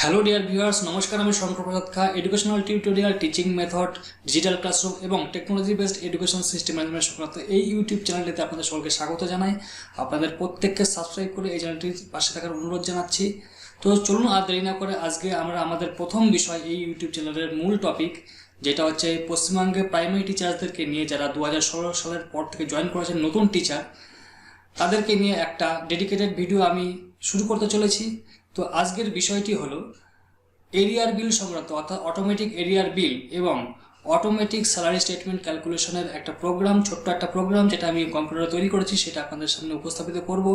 Hello dear viewers, নমস্কার। আমি Shankar Prasad Kha. Educational tutorial, teaching method, digital classroom এবং technology based education system management সংক্রান্ত এই ইউটিউব চ্যানেলটিতে আপনাদের সকলকে স্বাগত জানাই। আপনাদের প্রত্যেককে সাবস্ক্রাইব করে এই চ্যানেলটির পাশে থাকার অনুরোধ জানাচ্ছি। তো চলুন আর দেরি না করে আজকে আমরা আমাদের প্রথম বিষয়, এই ইউটিউব চ্যানেলের মূল টপিক, যেটা হচ্ছে পশ্চিমবঙ্গে প্রাইমারি টিচারদেরকে নিয়ে, যারা 2016 সালের পর থেকে জয়েন করেছেন নতুন টিচার, তাদেরকে নিয়ে একটা ডেডিকেটেড ভিডিও আমি শুরু করতে চলেছি। তো আজকের বিষয়টি হলো এরিয়ার বিল সংক্রান্ত, অর্থাৎ অটোমেটিক এরিয়ার বিল এবং অটোমেটিক স্যালারি স্টেটমেন্ট ক্যালকুলেশনের একটা প্রোগ্রাম, ছোট্ট একটা প্রোগ্রাম, যেটা আমি কম্পিউটারে তৈরি করেছি, সেটা আপনাদের সামনে উপস্থাপিত করব।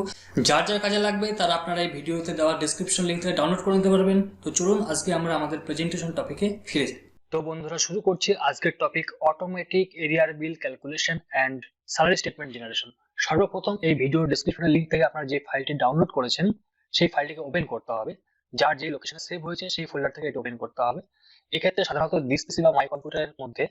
যার যার কাজে লাগবে তারা আপনারা এই ভিডিওতে দেওয়া ডেসক্রিপশন লিঙ্ক থেকে ডাউনলোড করে নিতে পারবেন। তো চলুন আজকে আমরা আমাদের প্রেজেন্টেশন টপিকে ফিরে যাই। তো বন্ধুরা, শুরু করছি আজকের topic, automatic arrear bill calculation and salary statement generation. সর্বপ্রথম এই ভিডিও ডেসক্রিপশনের লিঙ্ক থেকে আপনারা যে ফাইলটি ডাউনলোড করেছেন সেই ফাইলটিকে ওপেন করতে হবে। যার যে লোকেশনে সেভ হয়েছে সেই ফোল্ডার থেকে এটা ওপেন করতে হবে। এক্ষেত্রে সাধারণত দিস পিসি বা মাই কম্পিউটারের মধ্যে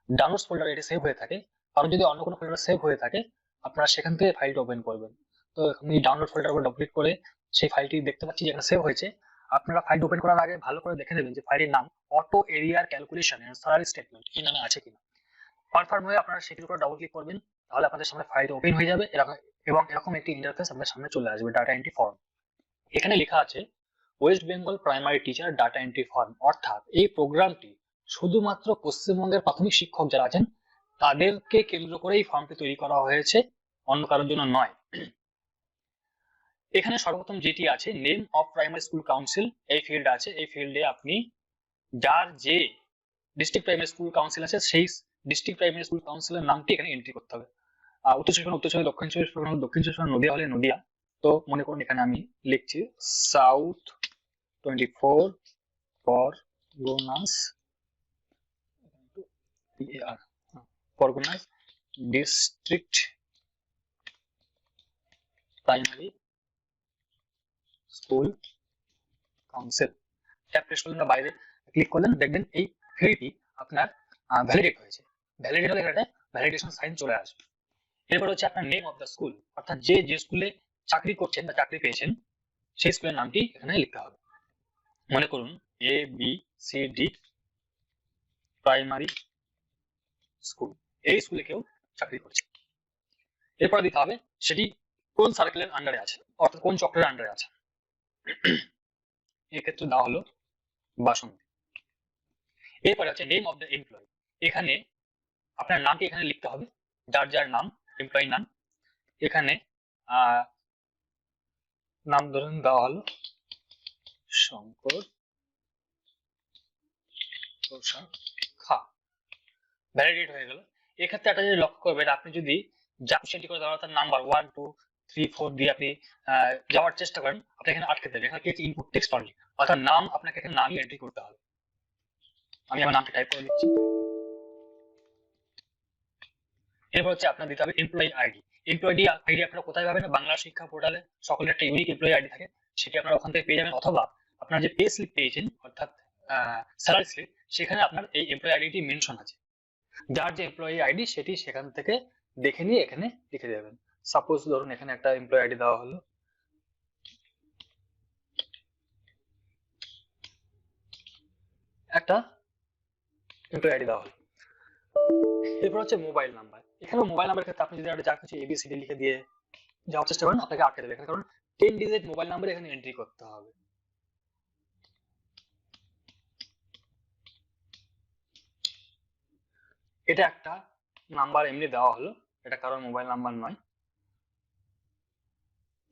ডাউনলোডস ফোল্ডারে এটা সেভ হয়ে থাকে, কারণ যদি অন্য কোনো ফোল্ডারে সেভ হয়ে থাকে আপনারা সেখান থেকে ফাইলটা ওপেন করবেন। তো আমি ডাউনলোড ফোল্ডার উপর ডবল ক্লিক করে সেই ফাইলটি দেখতে পাচ্ছি যেখানে সেভ হয়েছে। আপনারা ফাইল ওপেন করার আগে ভালো করে দেখে নেবেন যে ফাইলের নাম অটো এরিয়ার ক্যালকুলেশন এন্ড স্যালারি স্টেটমেন্ট এই নামে আছে কিনা। কনফার্ম হয়ে আপনারা সেটির উপর ডবল ক্লিক করবেন, তাহলে আপনাদের সামনে ফাইলটা ওপেন হয়ে যাবে এবং এরকম একটি ইন্টারফেস আপনাদের সামনে চলে আসবে, ডাটা এন্ট্রি ফর্ম। এখানে লেখা আছে West Bengal primary teacher data entry form, অর্থাৎ এই প্রোগ্রামটি শুধুমাত্র পশ্চিমবঙ্গের প্রাথমিক শিক্ষক যারা আছেন তাদেরকে কেন্দ্র করে এই ফর্মটি তৈরি করা হয়েছে, অন্য কারোর জন্য নয়। এখানে সর্বপ্রথম যেটি আছে, name of primary school council, এই ফিল্ড আছে। এই ফিল্ডে আপনি যার যে ডিস্ট্রিক্ট প্রাইমারি স্কুল কাউন্সিল আছে সেই ডিস্ট্রিক্ট প্রাইমারি স্কুল কাউন্সিলের নামটি এখানে এন্ট্রি করতে হবে। উত্তর চব্বিশ পরগনা উত্তর চব্বিশ, দক্ষিণ চব্বিশ পরগনা দক্ষিণ চব্বিশ পরগনা, নদিয়া হলে নদিয়া। তো মনে করুন এখানে আমি লিখছি south 24 Parganas district primary school council. Tab press করলেন বা বাইরে ক্লিক করলেন, দেখবেন এই ফিল্ডটি আপনার ভ্যালিডেট হয়েছে। ভ্যালিডেট হলে এখানে ভ্যালিডেশন সাইন চলে আসবে। এরপর হচ্ছে আপনার নেম অফ দ্য স্কুল, অর্থাৎ যে স্কুলে চাকরি করছেন বা চাকরি পেয়েছেন সেই স্কুলের নামটি এখানে লিখতে হবে। মনে করুন WBSED প্রাইমারি স্কুল, এই স্কুলে কেউ চাকরি করছে। এরপর দিতে হবে সেটি কোন সার্কেলের আন্ডারে আছে, অর্থাৎ কোন চক্রের আন্ডারে আছে। এক্ষেত্রে দেওয়া হলো বাসন্তী। এরপরে আছে নেম অফ দ্য এমপ্লয়ি, এখানে আপনার নামটি এখানে লিখতে হবে, যার যার নাম, এমপ্লয়ি নাম। এখানে নাম ধরুন দেওয়া হলো শঙ্কর প্রসাদ খা, ভ্যালিডেট হয়ে গেল। এক্ষেত্রে একটা যদি লক্ষ্য করবেন, আপনি যদি যা সেটি করে দেওয়ার অর্থাৎ নাম্বার 1 2 3 4 দিয়ে আপনি যাওয়ার চেষ্টা করেন, আপনি এখানে আটকে দেবেন। এখানে কি ইনপুট টেক্সট অনলি, অর্থাৎ নাম আপনাকে এখানে নামই এন্ট্রি করতে হবে। আমি আমার নামটা টাইপ করে দিচ্ছি। এরপর হচ্ছে আপনার দিতে হবে এমপ্লয়ি আইডি। এমপ্লয়ি আইডি আপনারা কোথায় পাবেন? বাংলা শিক্ষা পোর্টালে সকলের একটা ইউনিক এমপ্লয়ি আইডি থাকে, সেটি আপনারা ওখান থেকে পেয়ে যাবেন। অথবা আপনার যে পে স্লিপ পেয়েছেন, অর্থাৎ স্যালারি স্লিপ, সেখানে আপনার এই এমপ্লয়ি আইডিটি মেনশন আছে। যার যে এমপ্লয়ি আইডি সেটি সেখান থেকে দেখে নিয়ে এখানে লিখে দেবেন। সাপোজ ধরুন এখানে একটা এমপ্লয়ি আইডি দেওয়া হলো, একটা এমপ্লয়ি আইডি দেওয়া হলো। এরপর হচ্ছে মোবাইল নাম্বার। এখানে মোবাইল নাম্বারের ক্ষেত্রে আপনি যদি একটা যা কিছু ABCD লিখে দিয়ে যাওয়ার চেষ্টা করেন, আপনাকে আটকে দেবে এখানে, কারণ 10 ডিজিট মোবাইল নাম্বার এখানে এন্ট্রি করতে হবে। এটা একটা নাম্বার এমনি দেওয়া হলো, এটা কারোর মোবাইল নাম্বার নয়।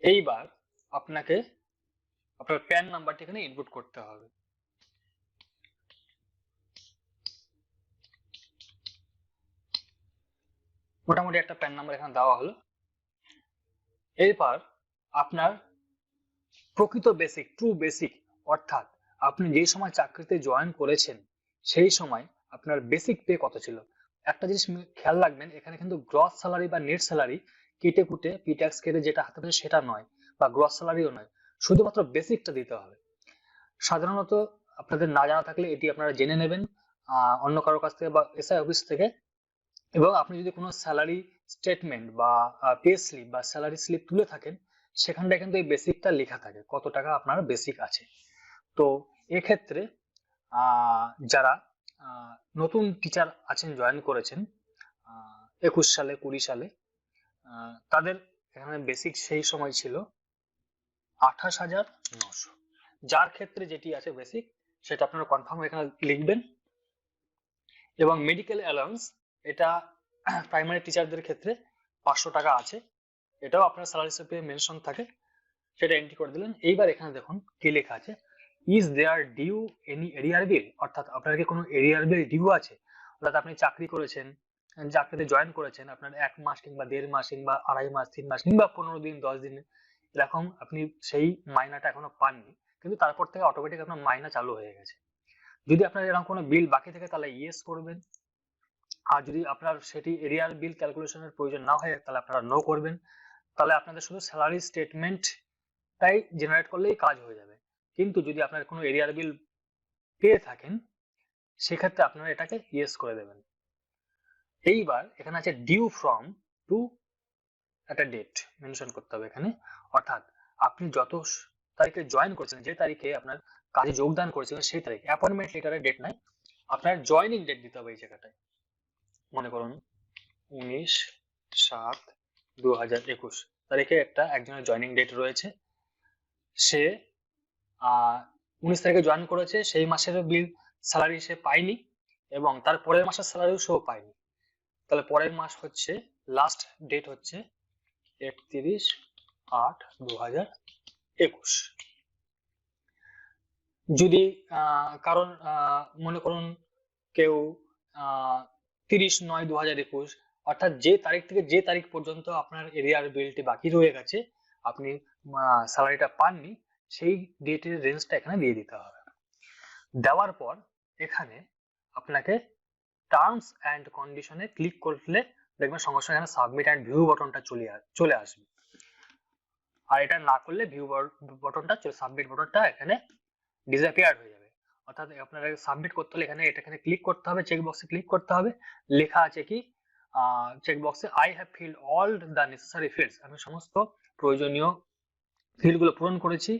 এইবার আপনাকে আপনার প্যান নাম্বারটি এখানে ইনপুট করতে হবে। মোটামুটি একটা প্যান নাম্বার এখানে দেওয়া হলো। এরপর আপনার প্রকৃত বেসিক, ট্রু বেসিক, অর্থাৎ আপনি যে সময় চাকরিতে জয়েন করেছেন সেই সময় আপনার বেসিক পে কত ছিল। একটা জিনিস খেয়াল রাখবেন, এখানে কিন্তু গ্রস স্যালারি বা নেট স্যালারি কেটে কুটে পি ট্যাক্স কেটে যেটা হাতে পাচ্ছে সেটা নয়, বা গ্রস স্যালারিও নয়, শুধুমাত্র বেসিকটা দিতে হবে। সাধারণত আপনাদের না জানা থাকলে এটি আপনারা জেনে নেবেন অন্য কারোর কাছ থেকে বা এসআই অফিস থেকে। এবং আপনি যদি কোনো স্যালারি স্টেটমেন্ট বা পে স্লিপ বা স্যালারি স্লিপ তুলে থাকেন, সেখানটায় কিন্তু এই বেসিকটা লেখা থাকে, কত টাকা আপনার বেসিক আছে। তো এক্ষেত্রে যারা নতুন টিচার আছেন, জয়েন করেছেন 21 সালে 20 সালে, তাদের এখানে বেসিক সেই সময় ছিল 28,900। যার ক্ষেত্রে যেটি আছে বেসিক, সেটা আপনারা কনফার্ম এখানে লিখবেন। এবং মেডিকেল অ্যালাউন্স, এটা প্রাইমারি টিচারদের ক্ষেত্রে 500 টাকা আছে, এটাও আপনার স্যালারি স্লিপে মেনশন থাকে, সেটা এন্ট্রি করে দিলেন। এইবার এখানে দেখুন কি লেখা আছে, ইজ দেয়ার ডিউ এনি এরিয়ার বিল, অর্থাৎ আপনার কি কোনো এরিয়ার বিল ডিউ আছে। অর্থাৎ আপনি চাকরি করেছেন, চাকরিতে জয়েন করেছেন, আপনার 1 মাস কিংবা 1.5 মাস কিংবা 2.5 মাস 3 মাস কিংবা 15 দিন 10 দিন এরকম আপনি সেই মাইনাটা এখনো পাননি, কিন্তু তারপর থেকে অটোমেটিক আপনার মাইনা চালু হয়ে গেছে। যদি আপনার এরকম কোনো বিল বাকি থাকে তাহলে ইয়েস করবেন, আর যদি আপনার সেটি এরিয়ার বিল ক্যালকুলেশনের প্রয়োজন না হয় তাহলে আপনারা নো করবেন। তাহলে আপনাদের শুধু স্যালারি স্টেটমেন্টটাই জেনারেট করলেই কাজ হয়ে যাবে। কিন্তু যদি আপনার কোনো এরিয়ার বিল পেয়ে থাকেন সেক্ষেত্রে আপনারা এটাকে ইয়েস করে দেবেন। এইবার এখানে আছে ডিউ ফ্রম টু একটা ডেট মেনশন করতে হবে এখানে, অর্থাৎ আপনি যত তারিখে জয়েন করেছেন, যে তারিখে আপনার কাজে যোগদান করেছিলেন সেই তারিখ, অ্যাপয়েন্টমেন্ট লেটারের ডেট নাই, আপনার জয়েনিং ডেট দিতে হবে এই জায়গাটায়। মনে করুন 19/7/2021 তারিখে একজনের জয়েনিং ডেট রয়েছে, সে 19 তারিখে জয়েন করেছে, সেই মাসের বিল স্যালারি সে পায়নি এবং তার পরের মাসের স্যালারিও সেও পায়নি। তাহলে পরের মাস হচ্ছে, লাস্ট ডেট হচ্ছে 31/8/2021। যদি কারণ মনে করুন কেউ 30/9/2021, অর্থাৎ যে তারিখ থেকে যে তারিখ পর্যন্ত আপনার এরিয়ার বিলটি বাকি রয়ে গেছে, আপনি স্যালারিটা পাননি, সেই ডেটের রেঞ্জটা এখানে দিয়ে দিতে হবে। দেওয়ার পর এখানে আপনাকে টার্মস অ্যান্ড কন্ডিশনে ক্লিক করলে দেখবেন সঙ্গে সঙ্গে এখানে সাবমিট অ্যান্ড ভিউ বাটনটা চলে আসবে। আর এটা না করলে ভিউ বাটনটা, সাবমিট বাটনটা এখানে ডিসঅ্যাপিয়ার হয়ে যাবে। অর্থাৎ আপনারা সাবমিট করতে হলে এখানে ক্লিক করতে হবে, চেক বক্সে ক্লিক করতে হবে, লেখা আছে কি চেক বক্সে I have field all the necessary fields, আমি সমস্ত প্রয়োজনীয় ফিল্ডগুলো পূরণ করেছি,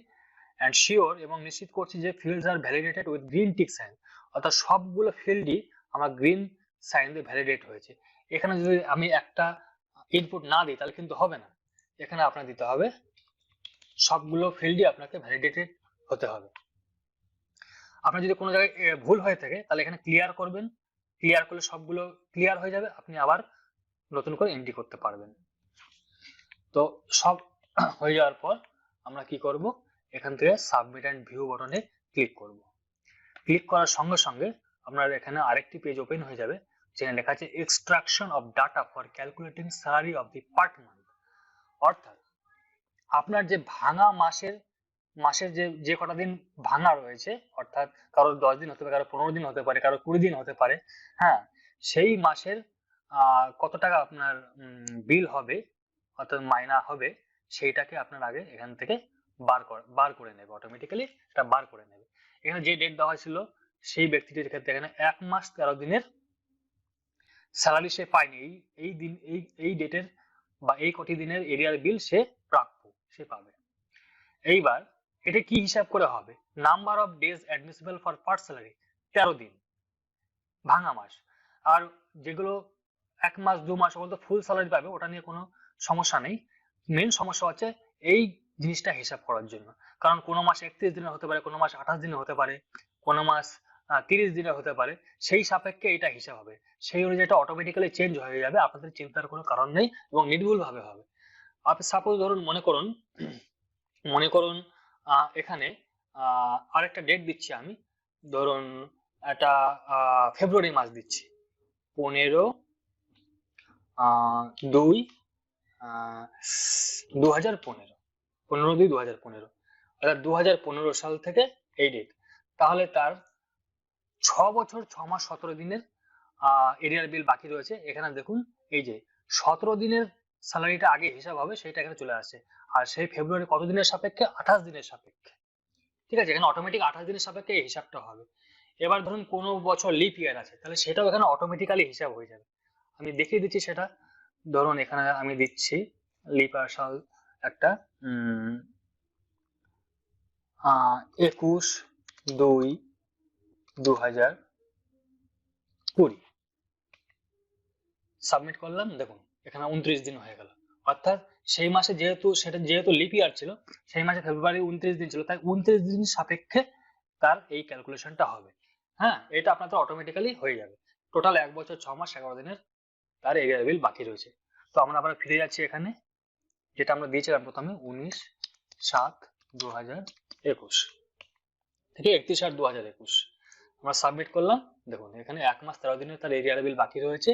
অ্যান্ড শিওর, এবং নিশ্চিত করছি যে fields are validated with green tick sign, অর্থাৎ সবগুলো ফিল্ডই আমার গ্রিন সাইন দিয়ে ভ্যালিডেট হয়েছে। এখানে যদি আমি একটা ইনপুট না দিই তাহলে কিন্তু হবে না, এখানে আপনার দিতে হবে সবগুলো ফিল্ডই আপনাকে ভ্যালিডেটেড হতে হবে। আপনার যদি কোনো জায়গায় ভুল হয়ে থাকে তাহলে এখানে ক্লিয়ার করবেন, ক্লিয়ার করলে সবগুলো ক্লিয়ার হয়ে যাবে, আপনি আবার নতুন করে এন্ট্রি করতে পারবেন। তো সব হয়ে যাওয়ার পর আমরা কি করব, এখান থেকে সাবমিট অ্যান্ড ভিউ বাটনে ক্লিক করব। ক্লিক করার সঙ্গে সঙ্গে আপনার এখানে আরেকটি পেজ ওপেন হয়ে যাবে, যেখানে লেখা আছে extraction of data for calculating salary of the part month, অর্থাৎ আপনার যে ভাঙা মাসের যে কটা দিন ভাঙা রয়েছে, অর্থাৎ কারো 10 দিন হতে পারে, কারো 15 দিন হতে পারে, কারো 20 দিন হতে পারে, হ্যাঁ, সেই মাসের কত টাকা আপনার বিল হবে অর্থাৎ মাইনা হবে, সেইটাকে আপনার আগে এখান থেকে বার করে নেবে, অটোমেটিক্যালি এটা বার করে নেবে। এখানে যে ডেট দেওয়া ছিল সেই ব্যক্তিটির ক্ষেত্রে এখানে 1 মাস 13 দিনের স্যালারি সে পায়নি, এই ডেটের বা এই কটি দিনের এরিয়ার বিল সে প্রাপ্য, সে পাবে। এইবার এটা কি হিসাব করে হবে, number of days admissible for part salary, 13 দিন ভাঙা মাস। আর যেগুলো 1 মাস 2 মাস ওগুলো তো ফুল স্যালারি পাবে, ওটা নিয়ে কোনো সমস্যা নেই। মেন সমস্যা হচ্ছে এই জিনিসটা হিসাব করার জন্য, কারণ কোনো মাস 31 দিনের হতে পারে, কোনো মাস 28 দিনের হতে পারে, কোনো মাস 30 দিনের হতে পারে, সেই সাপেক্ষে এটা হিসাব হবে, সেই অনুযায়ী এটা অটোমেটিক্যালি চেঞ্জ হয়ে যাবে, আপনাদের চিন্তার কোনো কারণ নেই এবং নির্ভুল ভাবে হবে। আপনি সাপোজ ধরুন মনে করুন এখানে আরেকটা ডেট দিচ্ছি আমি, ধরুন এটা ফেব্রুয়ারি মাস দিচ্ছি, 15/2/2015, 15/2/2015, অর্থাৎ 2015 সাল থেকে এই ডেট। তাহলে তার 6 বছর 6 মাস 17 দিনের এরিয়ার বিল বাকি রয়েছে। এখানে দেখুন এই যে 17 দিনের স্যালারিটা আগে হিসাব হবে, সেটা এখানে চলে আসে, আর সেই ফেব্রুয়ারি কত দিনের সাপেক্ষে, 28 দিনের সাপেক্ষে, ঠিক আছে, এখানে অটোমেটিক 28 দিনের সাপেক্ষে এই হিসাবটা হবে। এবার ধরুন কোনো বছর লিপ ইয়ার আছে, তাহলে সেটাও এখানে অটোমেটিক্যালি হিসাব হয়ে যাবে। আমি দেখিয়ে দিচ্ছি সেটা, ধরুন এখানে আমি দিচ্ছি লিপ ইয়ার সাল একটা 21 2/2020 সাবমিট করলাম। দেখুন এখানে 29 দিন হয়ে গেল, অর্থাৎ সেই মাসে যেহেতু লিপ ইয়ার ছিল, সেই মাসে ফেব্রুয়ারি 29 দিন ছিল, তাই 29 দিন সাপেক্ষে তার এই ক্যালকুলেশনটা হবে। হ্যাঁ, এটা আপনাদের অটোমেটিক্যালি হয়ে যাবে। টোটাল 1 বছর 6 মাস 11 দিনের তার এরিয়ার বিল বাকি রয়েছে। তো আমরা আবার ফিরে যাচ্ছি এখানে, যেটা আমরা দিয়েছিলাম প্রথমে 19/7/2021 থেকে 31/8/2021 আমরা সাবমিট করলাম। দেখুন এখানে 1 মাস 13 দিনের তার এরিয়ার বিল বাকি রয়েছে,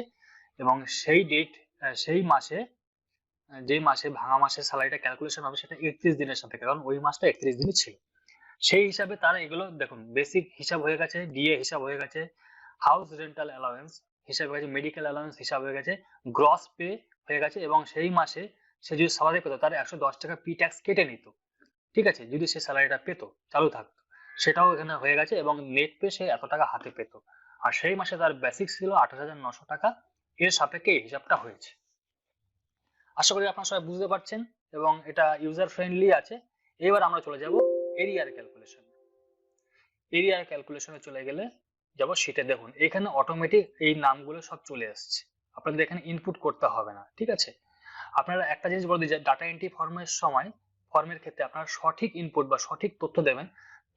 এবং সেই ডেট সেই মাসে যে মাসে ভাঙা মাসের স্যালারিটা ক্যালকুলেশন হবে সেটা 31 দিনের সাথে, কারণ ওই মাসটা 31 দিনই ছিল। সেই হিসাবে তারা এগুলো দেখুন বেসিক হিসাব হয়ে গেছে, ডিএ হিসাব হয়ে গেছে, হাউস রেন্টাল অ্যালাউয়েন্স হিসাব হয়ে গেছে, মেডিকেল অ্যালাউয়েন্স হিসাব হয়ে গেছে, গ্রস পে হয়ে গেছে, এবং সেই মাসে সে যদি স্যালারি পেতো তার 110 টাকা পি ট্যাক্স কেটে নিত, ঠিক আছে, যদি সে স্যালারিটা পেতো চালু থাকতো, সেটাও এখানে হয়ে গেছে, এবং নেট পে সে এত টাকা হাতে পেতো। আর সেই মাসে তার বেসিক ছিল 28,900 টাকা, এর সাপেক্ষে এই হিসাবটা হয়েছে। আশা করি আপনারা সবাই বুঝতে পারছেন এবং এটা ইউজার ফ্রেন্ডলি আছে। এবার আমরা চলে যাব এরিয়ার ক্যালকুলেশন। এরিয়ার ক্যালকুলেশনে চলে গেলে যাব শীটে। দেখুন এখানে অটোমেটিক এই নামগুলো সব চলে আসছে, আপনাদের এখানে ইনপুট করতে হবে না, ঠিক আছে। আপনারা একটা জিনিস বলে দিই যে ডাটা এন্ট্রি ফর্মের ক্ষেত্রে আপনারা সঠিক ইনপুট বা সঠিক তথ্য দেবেন,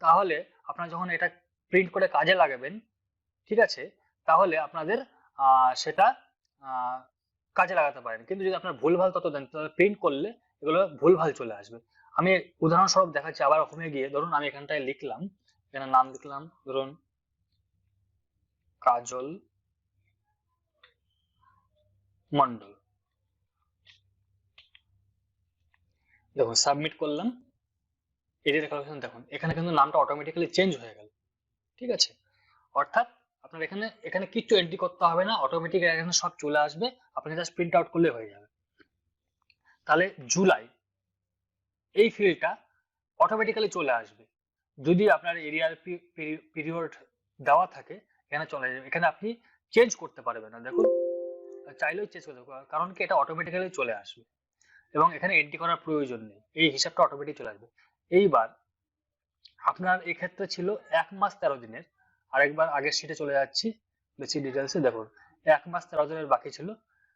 তাহলে আপনারা যখন এটা প্রিন্ট করে কাজে লাগাবেন, ঠিক আছে, তাহলে আপনাদের সেটা কাজে লাগাতে পারেন। কিন্তু যদি আপনার ভুলভাল তথ্য দেন তাহলে প্রিন্ট করলে এগুলো ভুলভাল চলে আসবে। আমি উদাহরণস্বরূপ দেখাচ্ছি, আবার হোমে গিয়ে ধরুন আমি এখানটায় লিখলাম, এখানে নাম লিখলাম ধরুন কাজল মন্ডল, দেখুন সাবমিট করলাম। এরিয়া ক্যালকুলেশন দেখুন এখানে কিন্তু নামটা অটোমেটিক্যালি চেঞ্জ হয়ে গেল, ঠিক আছে। অর্থাৎ আপনার এখানে কিচ্ছু এন্ট্রি করতে হবে না, অটোমেটিক এখানে সব চলে আসবে, আপনি জাস্ট প্রিন্ট আউট করলে হয়ে যাবে। তাহলে জুলাই এই ফিল্ডটা অটোমেটিক্যালি চলে আসবে। যদি আপনার এরিয়ার পিরিয়ড দেওয়া থাকে এখানে চলে যাবে, এখানে আপনি চেঞ্জ করতে পারবেন না। দেখুন চাইলেও চেঞ্জ করতে পারবেন, কারণ কি এটা অটোমেটিক্যালি চলে আসবে এবং এখানে এন্ট্রি করার প্রয়োজন নেই, এই হিসাবটা অটোমেটিক চলে আসবে। এইবার আপনার এই ক্ষেত্রে ছিল 1 মাস 13 দিনের, আরেকবার আগের শীটে চলে যাচ্ছি বেশি ডিটেলসে। দেখুন 1 মাস 13 দিনের বাকি ছিল,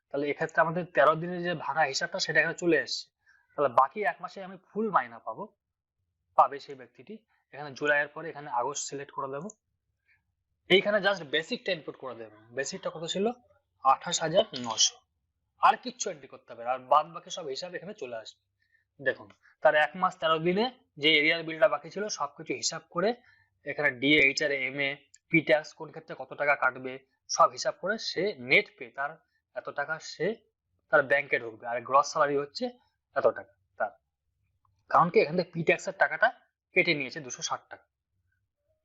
তাহলে এক্ষেত্রে আমাদের 13 দিনের যে ভাড়া হিসাবটা সেটা এখানে চলে এসছে। তাহলে বাকি 1 মাসে আমি ফুল মাইনা পাবে সেই ব্যক্তিটি। এখানে জুলাইয়ের পরে এখানে আগস্ট সিলেক্ট করে দেবো, এইখানে জাস্ট বেসিকটা ইনপুট করে দেবেন। বেসিকটা কত ছিল 28,900, আর কিচ্ছু এন্ট্রি করতে হবে, আর বাদ বাকি সব হিসাব এখানে চলে আসবে। দেখুন তার 1 মাস 13 দিনে যে এরিয়ার বিলটা বাকি ছিল সবকিছু হিসাব করে এখানে DA HR M A P tax কোন ক্ষেত্রে কত টাকা কাটবে সব হিসাব করে সে নেট পে তার এত টাকা সে তার ব্যাংকে ঢুকবে, আর গ্রস স্যালারি হচ্ছে এত টাকা তার, কারণ কি এখান থেকে পি ট্যাক্সের টাকাটা কেটে নিয়েছে 260 টাকা,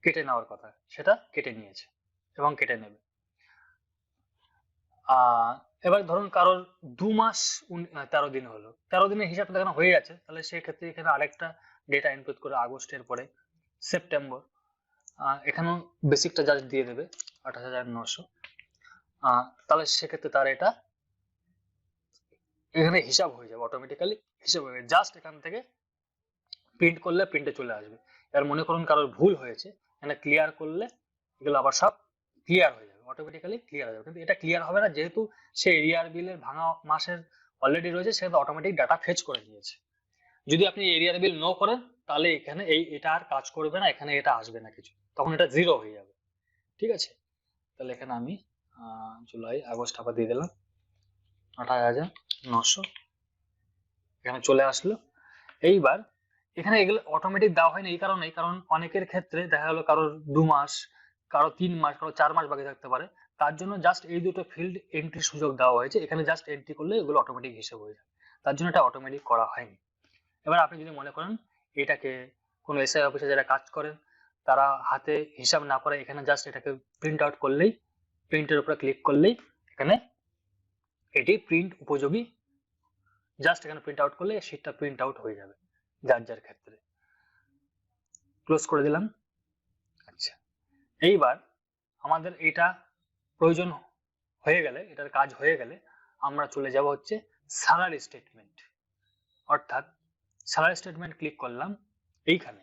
কেটে নেওয়ার কথা সেটা কেটে নিয়েছে এবং কেটে নেবে। এবার ধরুন কারোর 2 মাস 13 দিন হলো, 13 দিনের হিসাবটা দেখানো হয়ে গেছে, তাহলে সেই ক্ষেত্রে এখানে আরেকটা ডেটা ইনপুট করে আগস্টের পরে সেপ্টেম্বর, এখানেও বেসিকটা জাস্ট দিয়ে দেবে 28,900। তাহলে সেক্ষেত্রে তার এটা এখানে হিসাব হয়ে যাবে, অটোমেটিক্যালি হিসাব হয়ে যাবে, জাস্ট এখান থেকে প্রিন্ট করলে প্রিন্টে চলে আসবে। এবার মনে করুন কারোর ভুল হয়েছে, এখানে ক্লিয়ার করলে এগুলো আবার সব ক্লিয়ার হয়ে যাবে, অটোমেটিক্যালি ক্লিয়ার হয়ে যাবে। কিন্তু এটা ক্লিয়ার হবে না, যেহেতু সে এরিয়ার বিলের ভাঙা মাসের অলরেডি রয়েছে, সেটা অটোমেটিক ডাটা ফেচ করে নিয়েছে। যদি আপনি এরিয়ার বিল নো করেন তাহলে এখানে এটা আর কাজ করবে না, এখানে এটা আসবে না কিছু, তখন এটা জিরো হয়ে যাবে, ঠিক আছে। তাহলে এখানে আমি জুলাই আগস্ট আবার দিয়ে দিলাম 28,900, এখানে চলে আসলো। এইবার এখানে এগুলো অটোমেটিক দেওয়া হয়নি এই কারণেই, কারণ অনেকের ক্ষেত্রে দেখা গেলো কারোর 2 মাস, কারো 3 মাস, কারো 4 মাস বাকি থাকতে পারে, তার জন্য জাস্ট এই দুটো ফিল্ড এন্ট্রির সুযোগ দেওয়া হয়েছে, এখানে জাস্ট এন্ট্রি করলে এগুলো অটোমেটিক হিসেব হয়ে যায়, তার জন্য এটা অটোমেটিক করা হয়নি। এবার আপনি যদি মনে করেন এটাকে কোনো এসআই অফিসে যারা কাজ করেন তারা হাতে হিসাব না করে এখানে জাস্ট এটাকে প্রিন্ট আউট করলেই, প্রিন্টের উপরে ক্লিক করলেই এখানে এটি প্রিন্ট উপযোগী, জাস্ট এখানে প্রিন্ট আউট করলে শীটটা প্রিন্ট আউট হয়ে যাবে যার যার ক্ষেত্রে। ক্লোজ করে দিলাম। আচ্ছা, এইবার আমাদের এটা প্রয়োজন হয়ে গেলে, এটার কাজ হয়ে গেলে আমরা চলে যাব হচ্ছে স্যালারি স্টেটমেন্ট। অর্থাৎ স্যালারি স্টেটমেন্ট ক্লিক করলাম এইখানে,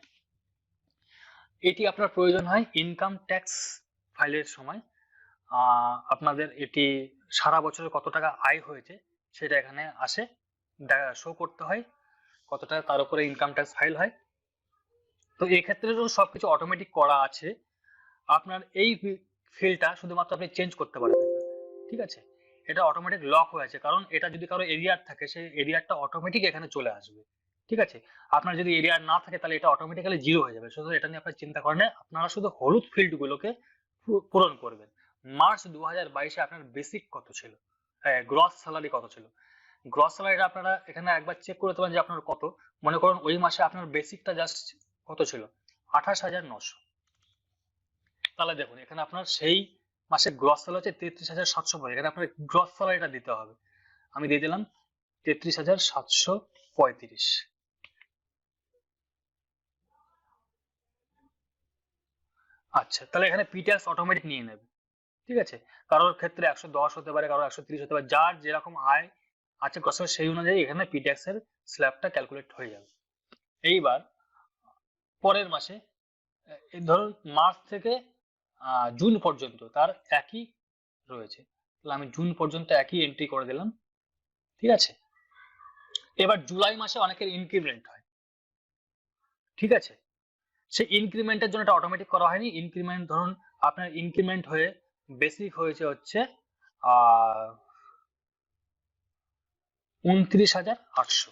এটি আপনার প্রয়োজন হয় ইনকাম ট্যাক্স ফাইলের সময়। আপনাদের এটি সারা বছরে কত টাকা আয় হয়েছে সেটা এখানে আসে, শো করতে হয় কত টাকা, তার উপরে ইনকাম ট্যাক্স ফাইল হয়। তো এই ক্ষেত্রে সবকিছু অটোমেটিক করা আছে। আপনার এই ফিল্ডটা শুধুমাত্র আপনি চেঞ্জ করতে পারবেন না, ঠিক আছে? এটা অটোমেটিক লক হয়ে আছে, কারণ এটা যদি কারো এরিয়ার থাকে সেই এরিয়ারটা অটোমেটিক এখানে চলে আসবে, ঠিক আছে? আপনার যদি এরিয়ার না থাকে তাহলে এটা অটোমেটিক্যালি জিরো হয়ে যাবে। শুধু এটা নিয়ে আপনার চিন্তা করেন না, আপনারা শুধু হলুদ ফিল্ডগুলোকে পূরণ করবেন। মার্চ 2022-এ আপনার বেসিক কত ছিল, গ্রস স্যালারি কত ছিল? গ্রস স্যালারিটা আপনারা এখানে একবার চেক করতে পারেন যে আপনার কত। মনে করুন ওই মাসে আপনার বেসিকটা জাস্ট কত ছিল, 28,900। তাহলে দেখুন এখানে আপনার সেই মাসে গ্রস স্যালারি হচ্ছে 33,735। এখানে আপনার গ্রস স্যালারিটা দিতে হবে। আমি দিয়ে দিলাম 33,735। আচ্ছা, তাহলে এখানে পিট্যাক্স অটোমেটিক নিয়ে নেবে, ঠিক আছে? কারোর ক্ষেত্রে 110 হতে পারে, কারোর 130 হতে পারে, যার যেরকম আয় আছে গ্রস সেই অনুযায়ী এখানে পিট্যাক্স এর স্ল্যাবটা ক্যালকুলেট হয়ে যাবে। এইবার পরের মাসে ধরুন মার্চ থেকে জুন পর্যন্ত তার একই রয়েছে, তাহলে আমি জুন পর্যন্ত একই এন্ট্রি করে দিলাম, ঠিক আছে? এবার জুলাই মাসে অনেকের ইনক্রিমেন্ট হয়, ঠিক আছে? সেই ইনক্রিমেন্টের জন্য এটা অটোমেটিক করা হয়নি। ইনক্রিমেন্ট ধরুন আপনার ইনক্রিমেন্ট হয়ে বেসিক হয়েছে হচ্ছে 29,800।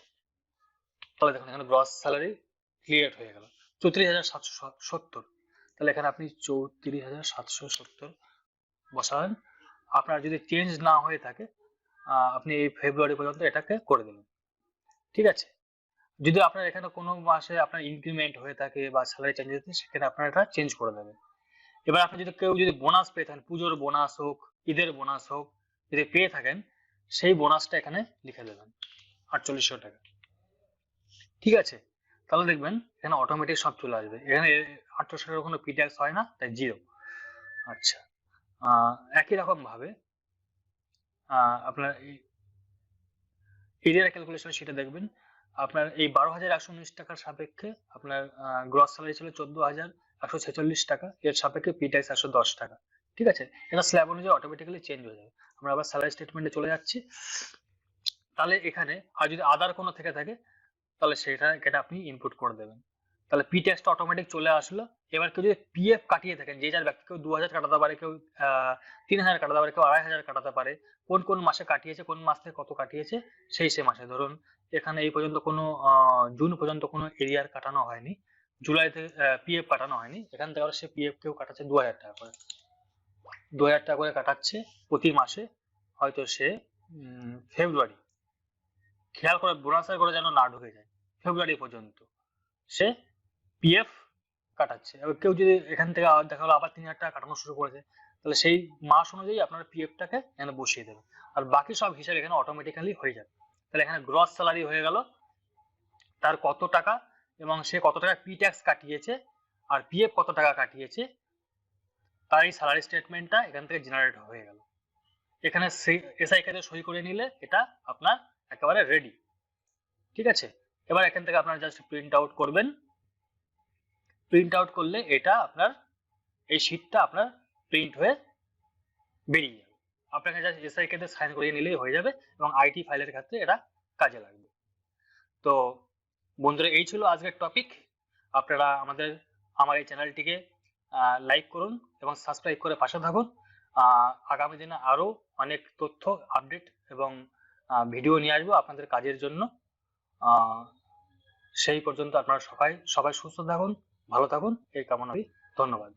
তাহলে দেখুন এখানে গ্রস স্যালারি ক্লিয়ার হয়ে গেল 34,770। তাহলে এখানে আপনি 34,770 বসাবেন। আপনার যদি চেঞ্জ না হয়ে থাকে আপনি এই ফেব্রুয়ারি পর্যন্ত এটাকে করে দেবেন, ঠিক আছে? যদি আপনার এখানে কোনো মাসে আপনার ইনক্রিমেন্ট হয়ে থাকে বা স্যালারি চেঞ্জ হয়ে থাকে সেখানে আপনার এটা চেঞ্জ করে দেবেন। এবার আপনি যদি কেউ যদি বোনাস পেয়ে থাকেন, পুজোর বোনাস হোক, ঈদের বোনাস হোক, যদি পেয়ে থাকেন সেই বোনাসটা এখানে লিখে দেবেন 4800 টাকা, ঠিক আছে? তাহলে দেখবেন এখানে অটোমেটিক সব চলে আসবে। এখানে 800 টাকার কোনো পিট্যাক্স হয় না, তাই জিরো। আচ্ছা, একই রকম ভাবে আপনার এরিয়ার ক্যালকুলেশন সেটা দেখবেন। আপনার এই 12,119 টাকার সাপেক্ষে আপনার গ্রস স্যালারি ছিল 14,146 টাকা, এর সাপেক্ষে পিট্যাক্স 110 টাকা, ঠিক আছে? এটা স্ল্যাব অনুযায়ী অটোমেটিক্যালি চেঞ্জ হয়ে যাবে। আমরা আবার স্যালারি স্টেটমেন্টে চলে যাচ্ছি। তাহলে এখানে আর যদি আদার কোনো থেকে থাকে তাহলে সেটা আপনি ইনপুট করে দেবেন। তাহলে পিট্যাক্সটা অটোমেটিক চলে আসলো। এবার কেউ যদি পিএফ কাটিয়ে থাকেন, যে যার ব্যক্তি কেউ 2,000 কাটাতে পারে, কেউ 3,000 কাটাতে পারে, কেউ 2,500 কাটাতে পারে, কোন কোন মাসে কাটিয়েছে, কোন মাস থেকে কত কাটিয়েছে সেই মাসে। ধরুন এখানে এই পর্যন্ত কোনো জুন পর্যন্ত কোনো এরিয়ার কাটানো হয়নি, জুলাই থেকে পিএফ কাটানো হয়নি, এখান থেকে আবার সে পিএফ কেউ কাটাচ্ছে 2,000 টাকা করে, 2,000 টাকা করে কাটাচ্ছে প্রতি মাসে। হয়তো সে ফেব্রুয়ারি, খেয়াল করে বোনাসের করে যেন না ঢুকে যায়, ফেব্রুয়ারি পর্যন্ত সে পিএফ কাটাচ্ছে। এবার কেউ যদি এখান থেকে দেখা গেলো আবার 3,000 টাকা কাটানো শুরু করেছে, তাহলে সেই মাস অনুযায়ী আপনার পিএফটাকে এখানে বসিয়ে দেবে, আর বাকি সব হিসাব এখানে অটোমেটিক্যালি হয়ে যাবে। তাহলে এখানে গ্রস স্যালারি হয়ে গেল, তার কত টাকা এবং সে কত টাকা পি ট্যাক্স কাটিয়েছে আর পিএফ কত টাকা কাটিয়েছে, তার এই স্যালারি স্টেটমেন্টটা এখান থেকে জেনারেট হয়ে গেল। এখানে এসআই কাজে সই করে নিলে এটা আপনার একেবারে রেডি, ঠিক আছে? এবার এখান থেকে আপনারা জাস্ট প্রিন্ট আউট করবেন। প্রিন্ট আউট করলে এটা আপনার এই শীটটা আপনার প্রিন্ট হয়ে বেরিয়ে যাবে। আপনাকে জাস্ট এসআই কে সাইন করিয়ে নিলেই হয়ে যাবে এবং আইটি ফাইলের ক্ষেত্রে এটা কাজে লাগবে। তো বন্ধুরা, এই ছিল আজকের টপিক। আপনারা আমার এই চ্যানেলটিকে লাইক করুন এবং সাবস্ক্রাইব করে পাশে থাকুন। আগামী দিনে আরো অনেক তথ্য, আপডেট এবং ভিডিও নিয়ে আসবো আপনাদের কাজের জন্য। সেই পর্যন্ত আপনারা সবাই সুস্থ থাকুন, ভালো থাকুন, এই কামনা করি। ধন্যবাদ।